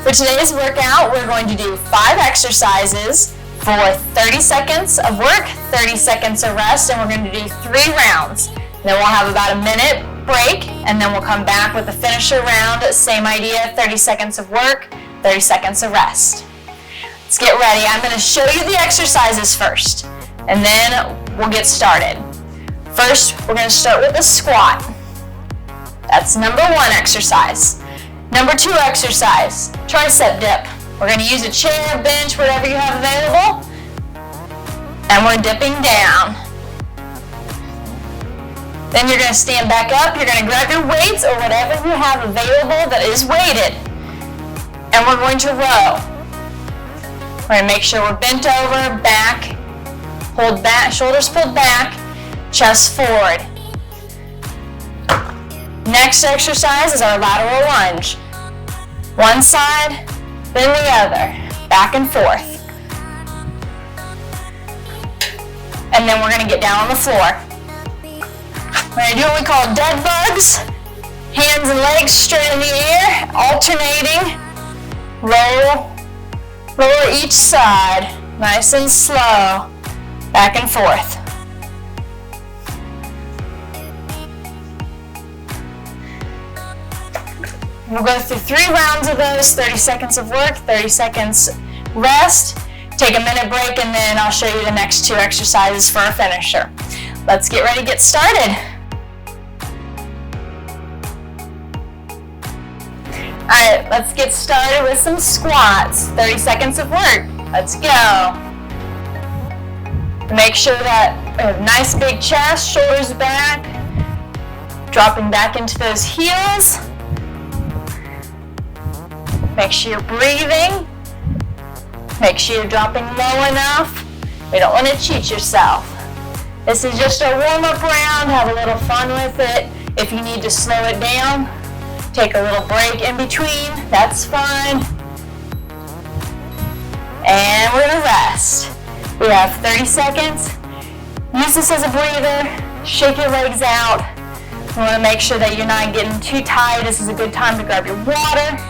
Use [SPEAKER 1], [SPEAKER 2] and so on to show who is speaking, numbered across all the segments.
[SPEAKER 1] For today's workout, we're going to do 5 exercises for 30 seconds of work, 30 seconds of rest, and we're going to do 3 rounds. Then we'll have about a minute break, and then we'll come back with the finisher round. Same idea, 30 seconds of work, 30 seconds of rest. Let's get ready. I'm going to show you the exercises first, and then we'll get started. First, we're going to start with a squat. That's number 1 exercise. Number 2 exercise, tricep dip. We're going to use a chair, bench, whatever you have available. And we're dipping down. Then you're going to stand back up. You're going to grab your weights or whatever you have available that is weighted. And we're going to row. We're going to make sure we're bent over, back, hold back, shoulders pulled back, chest forward. Next exercise is our lateral lunge. One side, then the other, back and forth. And then we're going to get down on the floor. We're going to do what we call dead bugs. Hands and legs straight in the air, alternating. Lower each side, nice and slow, back and forth. We'll go through 3 rounds of those, 30 seconds of work, 30 seconds rest, take a minute break, and then I'll show you the next 2 exercises for a finisher. Let's get ready to get started. All right, let's get started with some squats, 30 seconds of work. Let's go. Make sure that we have nice big chest, shoulders back, dropping back into those heels. Make sure you're breathing. Make sure you're dropping low enough. We don't want to cheat yourself. This is just a warm-up round. Have a little fun with it. If you need to slow it down, take a little break in between. That's fine. And we're going to rest. We have 30 seconds. Use this as a breather. Shake your legs out. You want to make sure that you're not getting too tired. This is a good time to grab your water.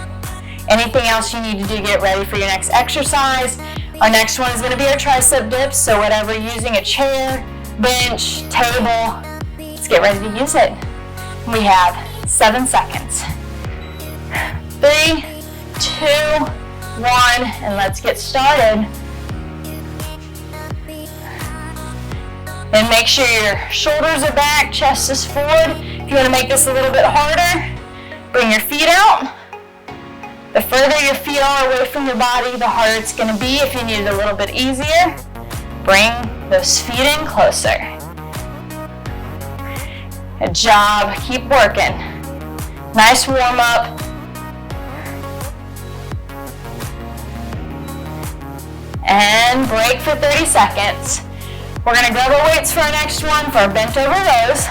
[SPEAKER 1] Anything else you need to do to get ready for your next exercise. Our next one is going to be our tricep dips. So whatever you're using, a chair, bench, table, let's get ready to use it. We have 7 seconds. 3, 2, 1, and let's get started. And make sure your shoulders are back, chest is forward. If you want to make this a little bit harder, bring your feet out. The further your feet are away from your body, the harder it's going to be. If you need it a little bit easier, bring those feet in closer. Good job. Keep working. Nice warm up. And break for 30 seconds. We're going to grab our weights for our next one for our bent over rows.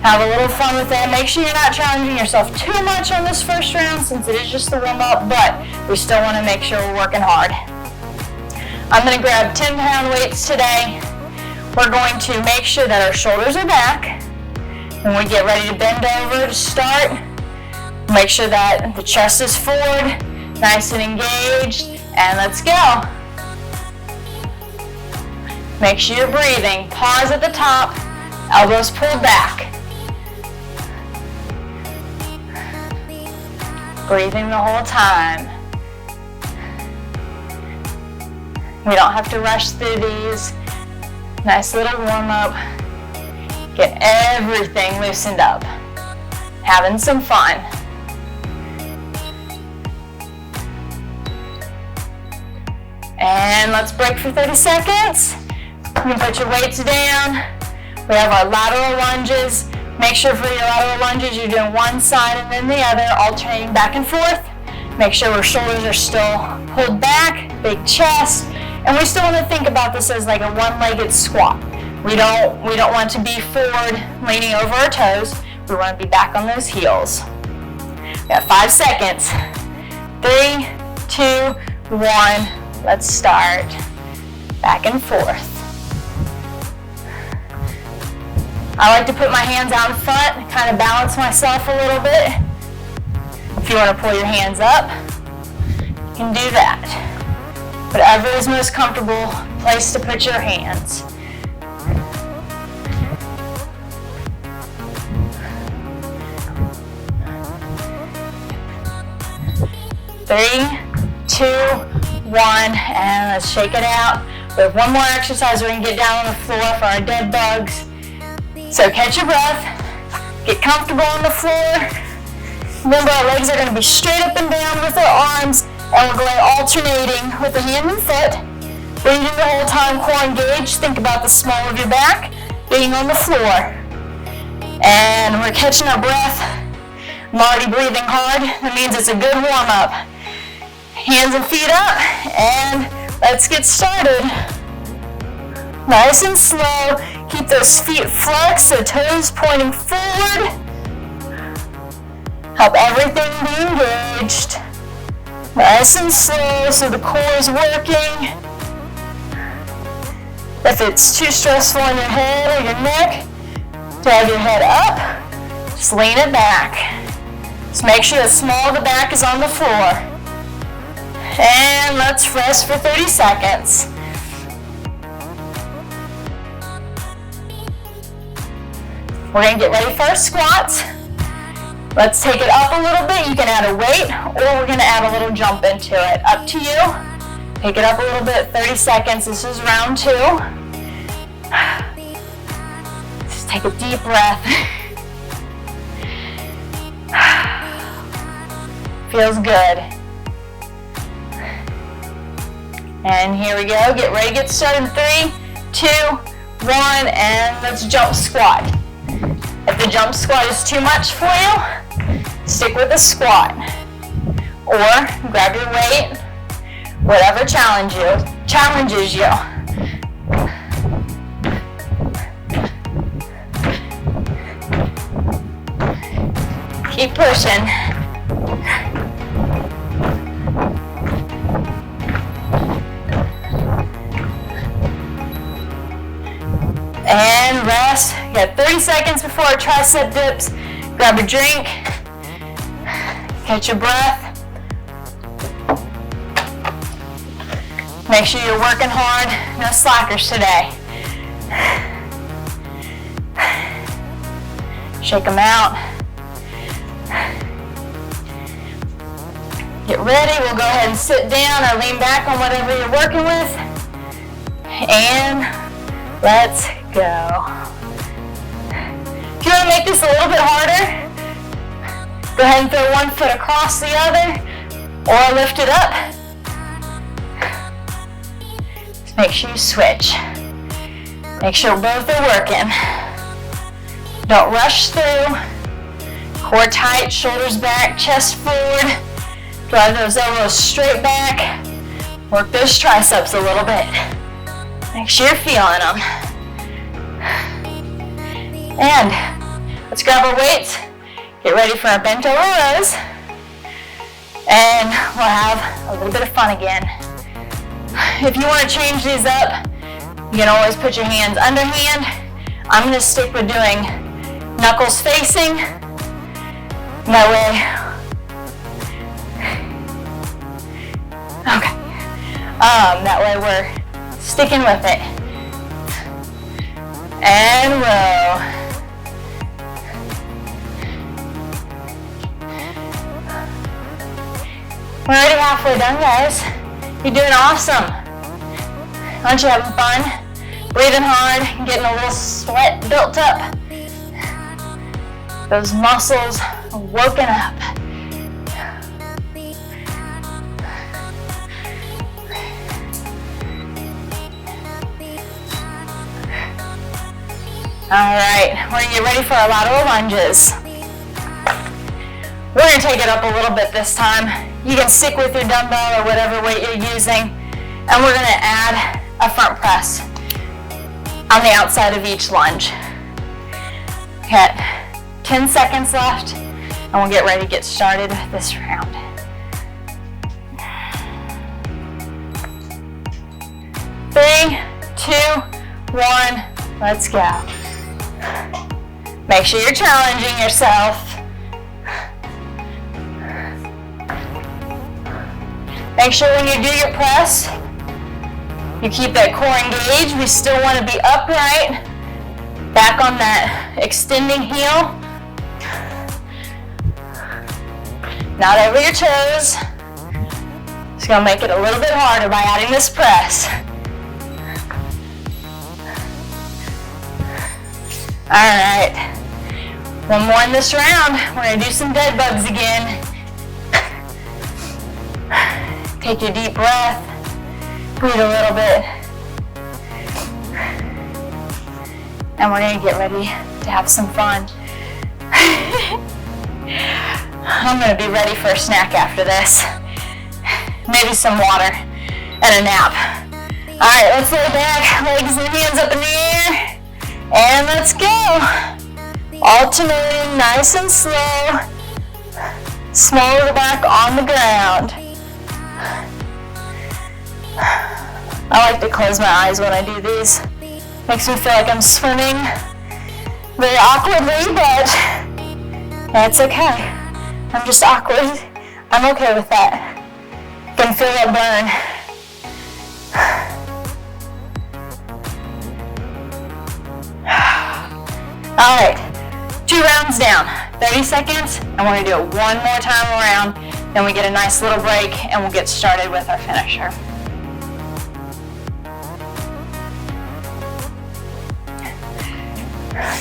[SPEAKER 1] Have a little fun with that. Make sure you're not challenging yourself too much on this first round since it is just the warm-up, but we still want to make sure we're working hard. I'm going to grab 10-pound weights today. We're going to make sure that our shoulders are back. When we get ready to bend over to start, make sure that the chest is forward, nice and engaged, and let's go. Make sure you're breathing. Pause at the top, elbows pulled back. Breathing the whole time. We don't have to rush through these. Nice little warm up. Get everything loosened up. Having some fun. And let's break for 30 seconds. You can put your weights down. We have our lateral lunges. Make sure for your lateral lunges you're doing one side and then the other, alternating back and forth. Make sure our shoulders are still pulled back, big chest, and we still want to think about this as like a one-legged squat. We don't want to be forward, leaning over our toes. We want to be back on those heels. We got 5 seconds. 3, 2, 1. Let's start. Back and forth. I like to put my hands out in front, kind of balance myself a little bit. If you want to pull your hands up, You can do that. Whatever is most comfortable place to put your hands. 3, 2, 1, and let's shake it out. We have one more exercise. We're going to get down on the floor for our dead bugs. So catch your breath, get comfortable on the floor. Remember, our legs are going to be straight up and down with our arms, and we're going alternating with the hand and foot. Breathing the whole time, core engaged. Think about the small of your back being on the floor. And we're catching our breath. I'm already breathing hard. That means it's a good warm-up. Hands and feet up, and let's get started. Nice and slow. Keep those feet flexed, the toes pointing forward. Help everything be engaged. Nice and slow so the core is working. If it's too stressful in your head or your neck, drag your head up, just lean it back. Just make sure the small of the back is on the floor. And let's rest for 30 seconds. We're going to get ready for our squats. Let's take it up a little bit. You can add a weight, or we're going to add a little jump into it. Up to you. Take it up a little bit, 30 seconds. This is round 2. Just take a deep breath. Feels good. And here we go. Get ready, get started. 3, 2, 1, and let's jump squat. If the jump squat is too much for you, stick with the squat. Or grab your weight, whatever challenges you. Keep pushing. And rest. You got 30 seconds before our tricep dips. Grab a drink. Catch your breath. Make sure you're working hard. No slackers today. Shake them out. Get ready. We'll go ahead and sit down or lean back on whatever you're working with. And let's go. If you want to make this a little bit harder, go ahead and throw one foot across the other or lift it up. Just make sure you switch. Make sure both are working. Don't rush through. Core tight, shoulders back, chest forward. Drive those elbows straight back. Work those triceps a little bit. Make sure you're feeling them. And let's grab our weights. Get ready for our bent over rows. And we'll have a little bit of fun again. If you want to change these up, you can always put your hands underhand. I'm going to stick with doing knuckles facing. That way. Okay. That way we're sticking with it. And row. We're already halfway done, guys. You're doing awesome. Aren't you having fun? Breathing hard, getting a little sweat built up. Those muscles are woken up. All right, we're gonna get ready for our lateral lunges. We're gonna take it up a little bit this time. You can stick with your dumbbell or whatever weight you're using, and we're gonna add a front press on the outside of each lunge. Got 10 seconds left, and we'll get ready to get started with this round. Three, 2, 1, let's go. Make sure you're challenging yourself. Make sure when you do your press, you keep that core engaged. We still want to be upright. Back on that extending heel. Not over your toes. Just gonna make it a little bit harder by adding this press. All right. One more in this round. We're gonna do some dead bugs again. Take your deep breath. Breathe a little bit. And we're gonna get ready to have some fun. I'm gonna be ready for a snack after this. Maybe some water and a nap. All right, let's lay back, legs and hands up in the air. And let's go. Alternating nice and slow. Small lower back on the ground. I like to close my eyes when I do these. Makes me feel like I'm swimming very awkwardly, but that's okay. I'm just awkward. I'm okay with that. Can feel that burn. All right, 2 rounds down, 30 seconds, and we're gonna do it one more time around. Then we get a nice little break, and we'll get started with our finisher.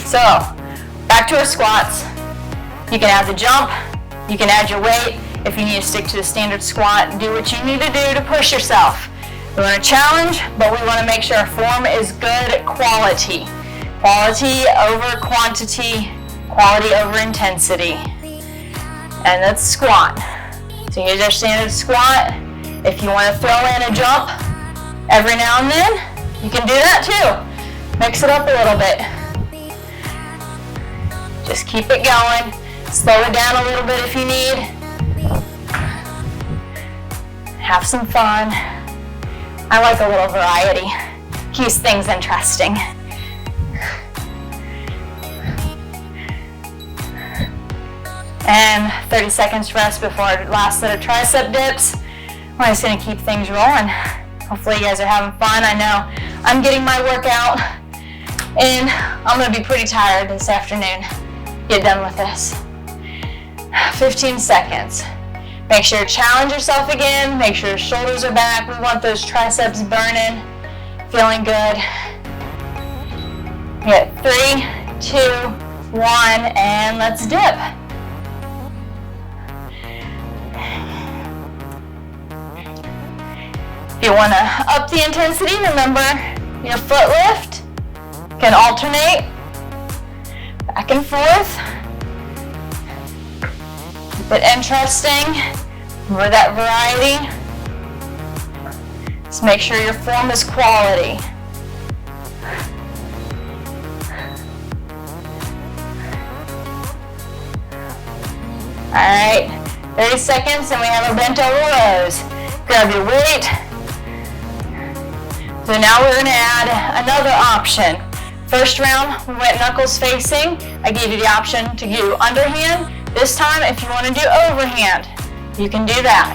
[SPEAKER 1] So, back to our squats. You can add the jump, you can add your weight. If you need to stick to the standard squat, do what you need to do to push yourself. We want to challenge, but we want to make sure our form is good quality. Quality over quantity, quality over intensity. And that's squat. So use our standard squat. If you want to throw in a jump every now and then, you can do that too. Mix it up a little bit. Just keep it going. Slow it down a little bit if you need. Have some fun. I like a little variety. Keeps things interesting. And 30 seconds rest before our last set of tricep dips. We're just gonna keep things rolling. Hopefully you guys are having fun. I know I'm getting my workout and I'm gonna be pretty tired this afternoon. Get done with this. 15 seconds. Make sure to challenge yourself again. Make sure your shoulders are back. We want those triceps burning, feeling good. We got 3, 2, 1, and let's dip. If you want to up the intensity, remember your foot lift can alternate back and forth. Keep it interesting. Remember that variety. Just make sure your form is quality. All right, 30 seconds and we have our bent over rows. Grab your weight. So now we're gonna add another option. First round, we went knuckles facing. I gave you the option to do underhand. This time, if you wanna do overhand, you can do that.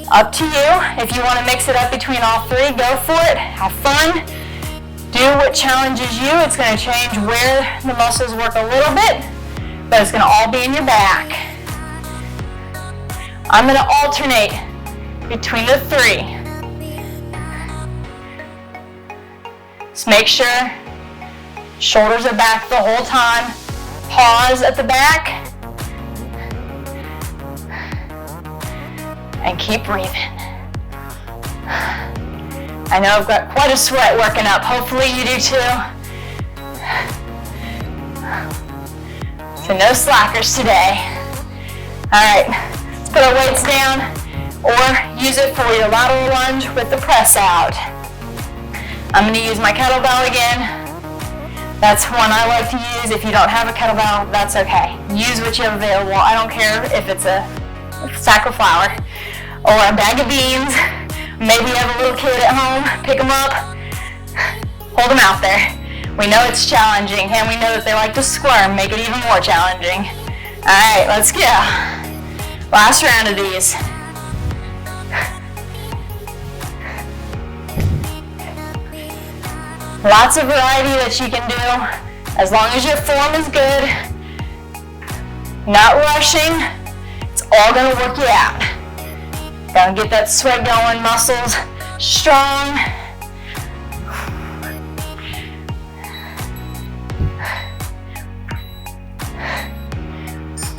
[SPEAKER 1] Up to you. If you wanna mix it up between all three, go for it. Have fun. Do what challenges you. It's gonna change where the muscles work a little bit, but it's gonna all be in your back. I'm gonna alternate between the three. Just make sure shoulders are back the whole time. Pause at the back. And keep breathing. I know I've got quite a sweat working up. Hopefully you do too. So no slackers today. All right, let's put our weights down or use it for your lateral lunge with the press out. I'm gonna use my kettlebell again. That's one I like to use. If you don't have a kettlebell, that's okay. Use what you have available. I don't care if it's a sack of flour or a bag of beans. Maybe you have a little kid at home, pick them up, hold them out there. We know it's challenging and we know that they like to squirm, make it even more challenging. All right, let's go. Last round of these. Lots of variety that you can do, as long as your form is good, not rushing, it's all gonna work you out. Gotta get that sweat going, muscles strong.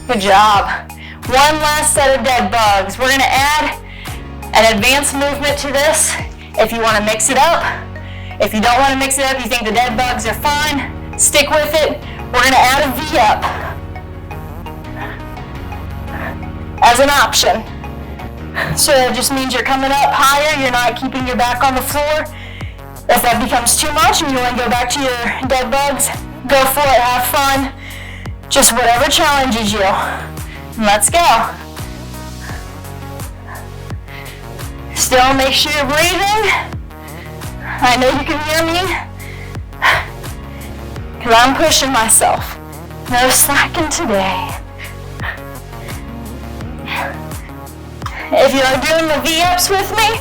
[SPEAKER 1] Good job. One last set of dead bugs. We're gonna add an advanced movement to this if you wanna mix it up. If you don't wanna mix it up, you think the dead bugs are fine, stick with it. We're gonna add a V-up as an option. So it just means you're coming up higher, you're not keeping your back on the floor. If that becomes too much and you wanna go back to your dead bugs, go for it, have fun. Just whatever challenges you. Let's go. Still make sure you're breathing. I know you can hear me, because I'm pushing myself. No slacking today. If you are doing the V-ups with me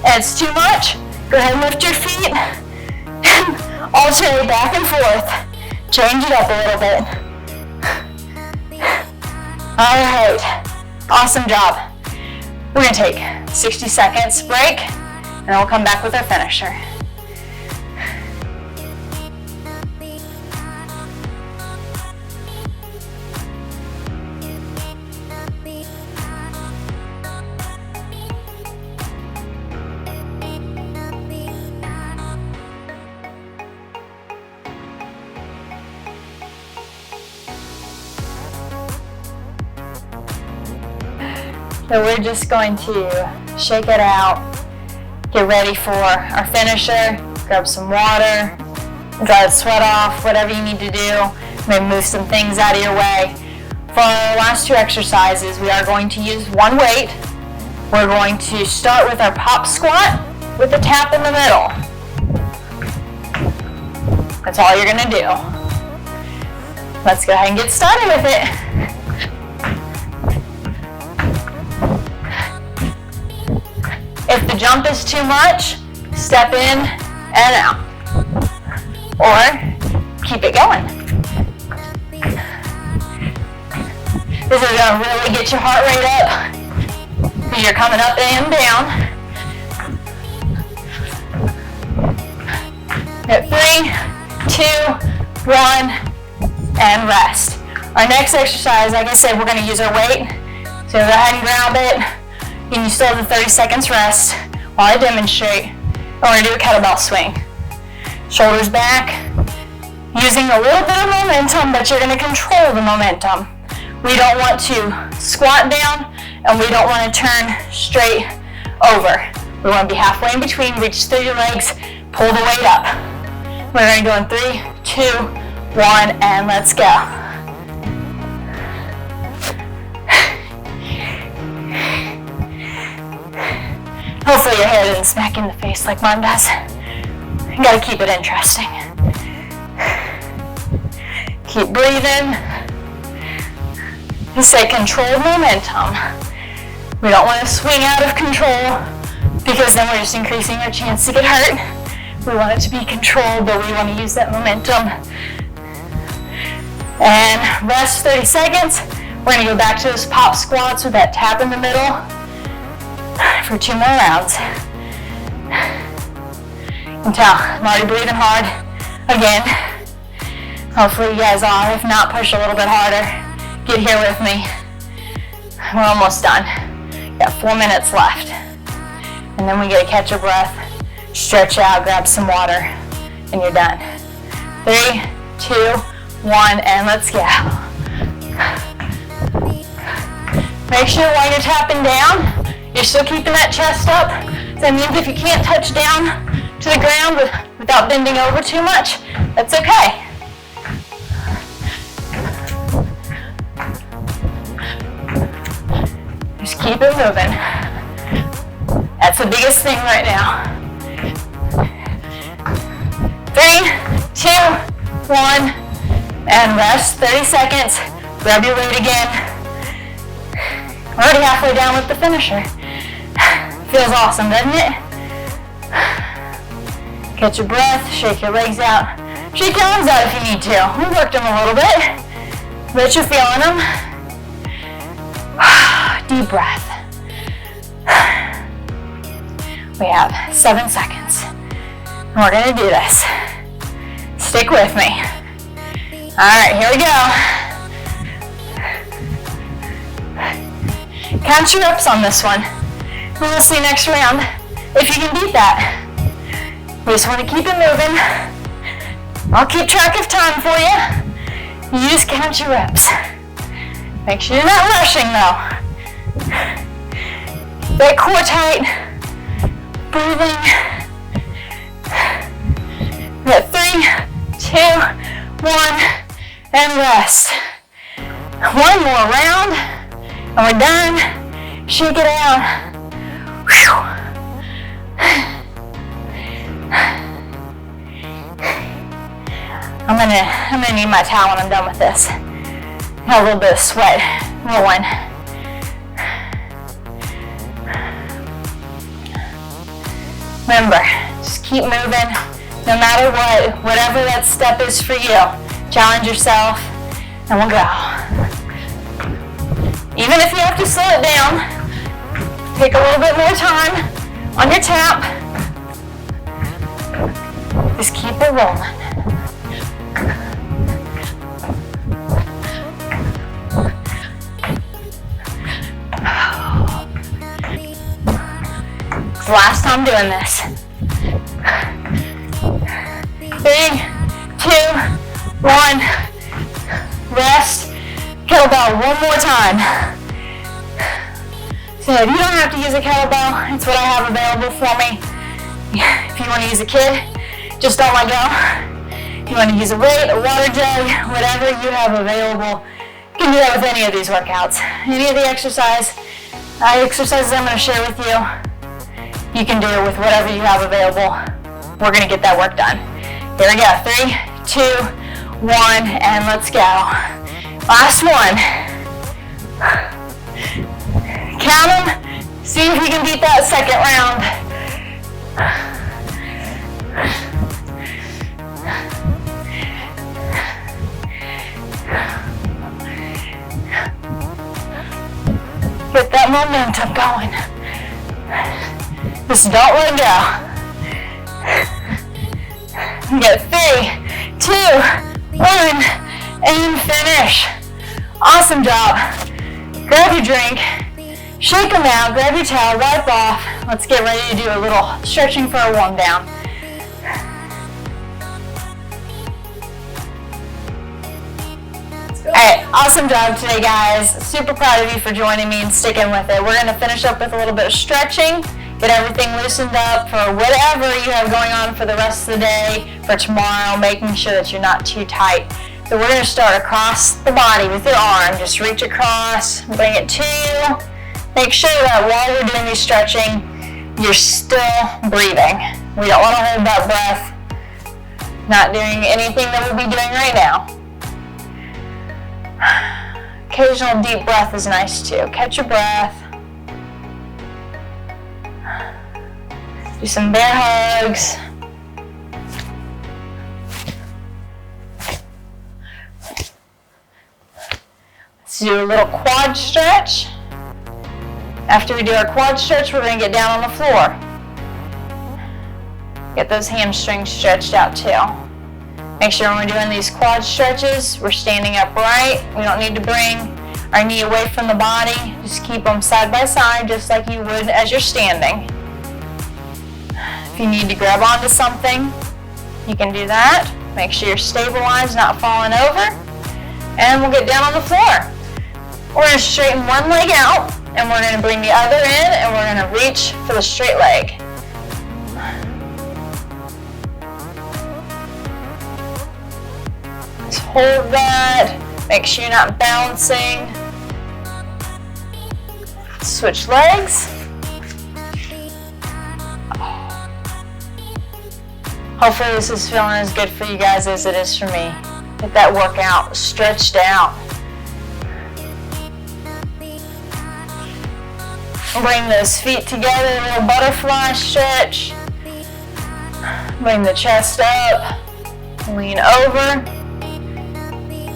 [SPEAKER 1] and it's too much, go ahead and lift your feet and alternate back and forth. Change it up a little bit. All right, awesome job. We're gonna take 60 seconds break, and then we'll come back with our finisher. So we're just going to shake it out, get ready for our finisher, grab some water, dry the sweat off, whatever you need to do, maybe move some things out of your way. For our last two exercises, we are going to use one weight. We're going to start with our pop squat with the tap in the middle. That's all you're gonna do. Let's go ahead and get started with it. If the jump is too much, step in and out, or keep it going. This is gonna really get your heart rate up. You're coming up and down. At 3, 2, 1, and rest. Our next exercise, like I said, we're gonna use our weight. So go ahead and grab it. And you still have the 30 seconds rest while I demonstrate. We're gonna do a kettlebell swing. Shoulders back, using a little bit of momentum, but you're gonna control the momentum. We don't want to squat down, and we don't want to turn straight over. We want to be halfway in between, reach through your legs, pull the weight up. We're gonna go in 3, 2, 1, and let's go. Hopefully your hair didn't smack you in the face like mine does. You gotta keep it interesting. Keep breathing. And stay controlled momentum. We don't want to swing out of control because then we're just increasing our chance to get hurt. We want it to be controlled, but we want to use that momentum. And rest 30 seconds. We're gonna go back to those pop squats with that tap in the middle for 2 more rounds. You can tell I'm already breathing hard again. Hopefully you guys are. If not, push a little bit harder. Get here with me. We're almost done. Got 4 minutes left. And then we get to catch your breath, stretch out, grab some water, and you're done. 3, 2, 1, and let's go. Make sure while you're tapping down, you're still keeping that chest up. That means if you can't touch down to the ground without bending over too much, that's okay. Just keep it moving. That's the biggest thing right now. 3, 2, 1, and rest 30 seconds. Grab your weight again. We're already halfway down with the finisher. Feels awesome, doesn't it? Catch your breath, shake your legs out. Shake your arms out if you need to. We worked them a little bit, but you're feeling them. Deep breath. We have 7 seconds. And we're gonna do this. Stick with me. All right, here we go. Count your reps on this one. We'll see next round if you can beat that. We just want to keep it moving. I'll keep track of time for you. You just count your reps. Make sure you're not rushing though. That core tight. Breathing. We got 3, 2, 1, and rest. One more round, and we're done. Shake it out. Whew. I'm gonna need my towel when I'm done with this. Got a little bit of sweat rolling. Remember, just keep moving, no matter what, whatever that step is for you. Challenge yourself, and we'll go. Even if you have to slow it down, take a little bit more time on your tap. Just keep it rolling. It's the last time doing this. 3, 2, 1. Rest. Kettlebell one more time. So if you don't have to use a kettlebell, it's what I have available for me. If you want to use a kid, just don't let go. If you want to use a weight, a water jug, whatever you have available, you can do that with any of these workouts. Any of the exercises I'm going to share with you, you can do it with whatever you have available. We're going to get that work done. Here we go. 3, 2, 1, and let's go. Last one. Count them. See if you can beat that second round. Get that momentum going. Just don't let go. You got 3, 2, 1, and finish. Awesome job. Grab your drink, shake them out, grab your towel, wipe off. Let's get ready to do a little stretching for a warm down. Alright, awesome job today, guys. Super proud of you for joining me and sticking with it. We're going to finish up with a little bit of stretching, get everything loosened up for whatever you have going on for the rest of the day, for tomorrow, making sure that you're not too tight. So we're going to start across the body with your arm. Just reach across, bring it to you. Make sure that while we're doing these stretching, you're still breathing. We don't want to hold that breath. Not doing anything that we'll be doing right now. Occasional deep breath is nice too. Catch your breath. Do some bear hugs. Let's do a little quad stretch. After we do our quad stretch, we're going to get down on the floor. Get those hamstrings stretched out too. Make sure when we're doing these quad stretches, we're standing upright. We don't need to bring our knee away from the body. Just keep them side by side, just like you would as you're standing. If you need to grab onto something, you can do that. Make sure you're stabilized, not falling over. And we'll get down on the floor. We're going to straighten one leg out, and we're going to bring the other in, and we're going to reach for the straight leg. Just hold that. Make sure you're not bouncing. Switch legs. Hopefully this is feeling as good for you guys as it is for me. Get that workout stretched out. Bring those feet together, a little butterfly stretch. Bring the chest up, lean over.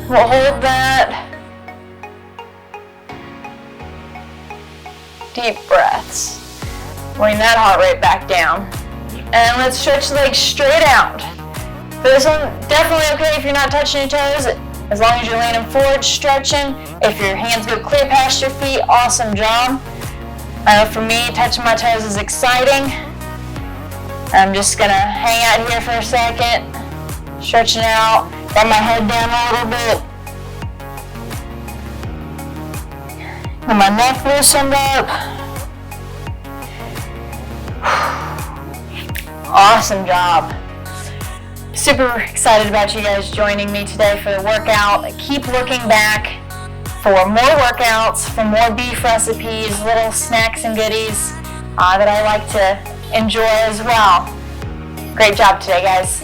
[SPEAKER 1] We'll hold that. Deep breaths. Bring that heart rate back down. And let's stretch the legs straight out. For this one, definitely okay if you're not touching your toes, as long as you're leaning forward, stretching. If your hands go clear past your feet, awesome job. For me, touching my toes is exciting. I'm just gonna hang out here for a second, stretching out, got my head down a little bit. Get my neck loosened up. Awesome job. Super excited about you guys joining me today for the workout. Keep looking back for more workouts, for more beef recipes, little snacks and goodies that I like to enjoy as well. Great job today, guys.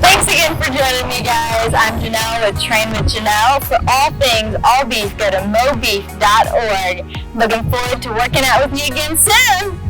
[SPEAKER 1] Thanks again for joining me, guys. I'm Janelle with Train with Janelle. For all things all beef, go to mobeef.org. Looking forward to working out with you again soon.